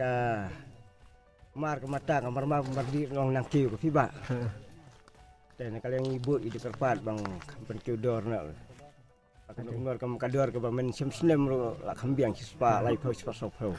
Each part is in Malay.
ka mar ke mata kamar ma mardi ngong nang kiu ke fiba. Dan kalian ibu itu kerpat bang penkiu dor nak. Akan ngor kam kador ke bang men sem ro la kambiang sispa lai pau sispa sopau.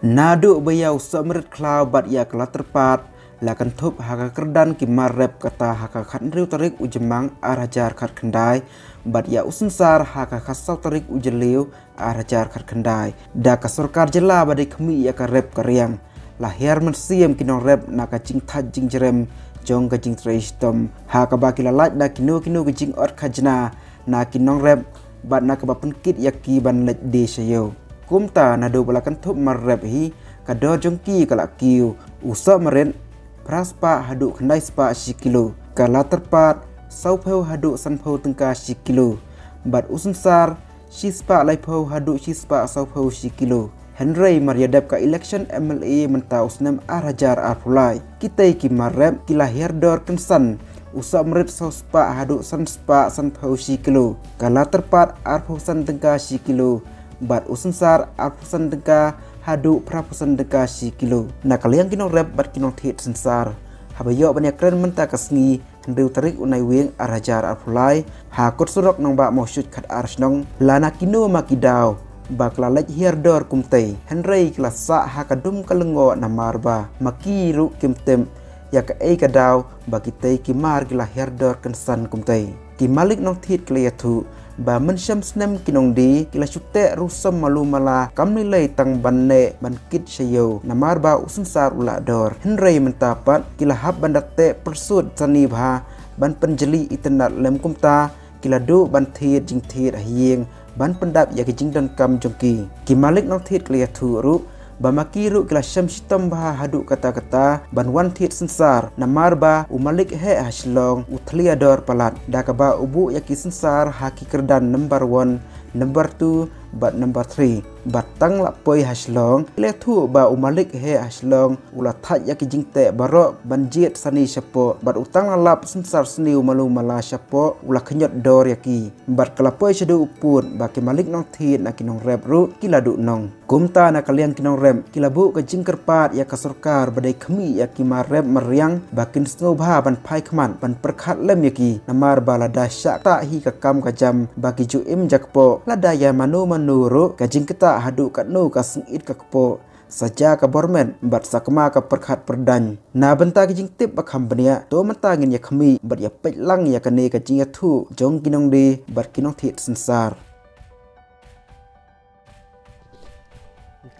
Nadu bayau samrit klau bat ya kala terpat lakan tup haka kerdan ki marrep kata haka khat riu tarik ujemang arajar khat kendai bat ya usunsar haka khasau tarik ujeliu arajar khat kendai da kasurkar jela badai kemi ya karep karyang lahir mensiam kinong rep naka jing thad jing jerem jong ka jing treistom haka bakila laj da kinu ka jing ot khajna na kinong rep bat naka bapen kit yaki ban lej de sayo kumta nado balakan tup marrep hi kado jongki kala kiu usap meren praspa hadu kendai spa sikilo kala terpat saupau hadu sanpau tengka sikilo bat usunsar sispa laipau hadu sispa saupau sikilo Henry Mariadab ka election MLA menta usnem arajar arpulai kitai ki marrep kilahir dor kensan usap meret sauspa hadu sanspa sanpau sikilo kala terpat arpau san tengka sikilo bat usunsar arpusan deka hadu prapusan deka sikilo na kalian kinong rep bat kinong thit sensar habayo banyak keren menta kasngi hendu tarik unai wing arajar arpulai hakut surok nong ba mosyut khat arsnong lana kino makidau bakla lej hirdor kumtei henry klasa hakadum kalengo namarba makiru kimtem ya ka ei kadau bakitei kimar gila hirdor kensan kumtei ki malik nong thit kliatu ba mensyam snem kinong di kila syute rusam malu mala kam nilai tang banne ban kit sayo namar ba usunsar ula dor henry mentapat kila hab bandate persud sani bha ban penjeli itenat lem kumta kila do ban thit jing thit hieng ban pendap ya jing dan kam jongki ki malik nong thit klia thu ru bamakiru kila syamsitam bah hadu kata-kata ban wan thit sensar namar ba umalik he haslong utliador palat dakaba ubu yaki sensar haki kerdan number 1 number 2 bat number 3 batang lapoi haslong le thu ba umalik he haslong ula that yaki jingte barok banjit sani syapo bat utang lalap sensar sniu malu mala syapo ula kenyot dor yaki bat kelapoi sedu upun ba ki malik nong thit na kinong rep ru kila du nong kumta na kalian kinong rem kila bu ke jingkerpat ya kasurkar badai kemi yaki marep meriang bakin snow bha ban pai kman ban perkhat lem yaki namar balada syak ta hi ka kam ka jam bagi ju im jakpo lada ya manu ru kajing kita hadu kat nu ka sengit ka kepo saja ka bormen bat sakma ka perkhat perdan na benta kajing tip ba khambania to mentangin ya khami bat ya pej lang ya kane kajing ya thu jong kinong de bat kinong thit sensar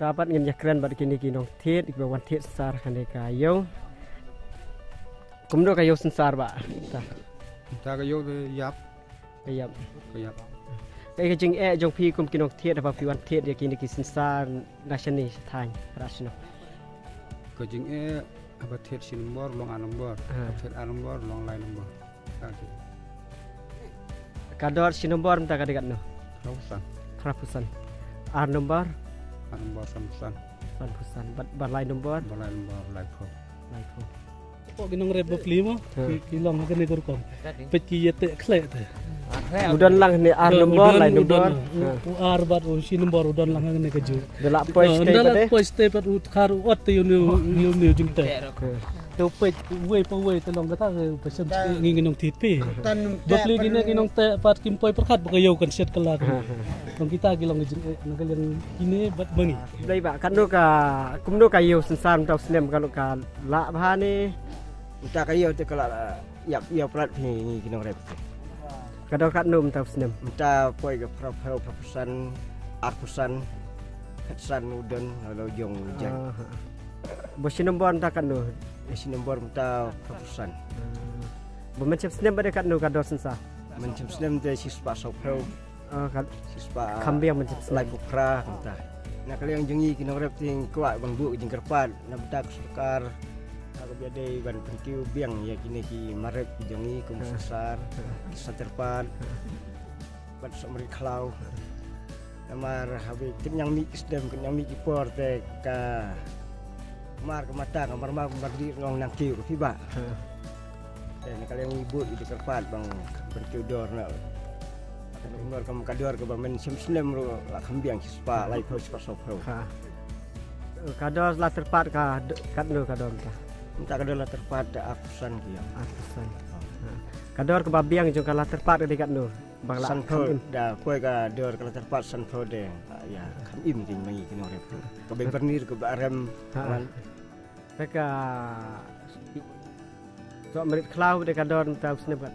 dapat ngin ya keren bat kini kinong thit ikba wan thit sar kane kayo kumdo kayo sensar ba ta kayo yap kayap kayap jing jong pi kum kinong thit apa pi wan thit ya kini ki sensar nasyani thang rasno kajing apa thit si nomor long nomor thit nomor long lain nomor kador si nomor mta kadekat no prapusan nomor sampusan bat lain nomor lai pro kok ginong rep plimo kilong kene kurkom peki yete khle te udon lang ni nomor lain nomor bat si nomor udon lang kene keju delak pois stay pat ut kharu ot you jingte to pej we telong kata pesem nginginong tipe bapli gine ginong te pat kimpoi perkhat bakayo kan set kala kong kita gilong ngalian kine bat bangi dai ba kan do ka kumdo kayo sensar mta snem kalau ka la bha ni Uta kayo te kala yap plat ni kinong rep. Kadang kat nom tau snem. Uta poi ke prapusan arpusan khatsan udon lalu jong jang. Bosin nombor tak kan no. Isi nombor uta prapusan. Mencem snem pada kat no kador sensa. Mencem snem te sispa sopro. Kan sispa kambiang mencem selai kupra uta. Nak kalian jengi kinong rep ting kuat bang bu jingkerpat na bedak sukar aku biadai ban pentiu biang ya kini ki marep jongi kum sesar saterpan ban somri klau namar habi kenyang mi isdem kenyang mi kipor te ka mar ke mata kamar ma mardi ngong nang kiu ke fiba dan kalian ibu di kerpat bang pentiu dor na ngor kam kador ke bang men sem snem ro la kambiang sispa lai pos pasopro kador la terpat ka kadno kador ta. Minta kador terpat akusan kia. Atusan. Kador ke babiang jong kala terpat di kadno. Bangla Sanfo da koi ka dor kalau terpat sanfo de ya kam im king mai kini orep. Ke bernir ke barem. Mereka so merit klau de kador ta usnebat.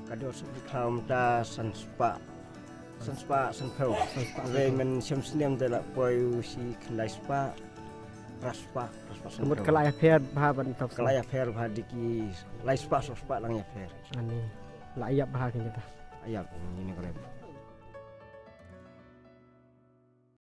Kador sebut ta sanspa sanfo. Ve men syamsnem de la koi si kendai spa raspa Semut kala affair bahaban ta. Kalau ya fair bahadiki lai spa lang ya fair. Ani la ayap bahagian kita. Ayap ini korep.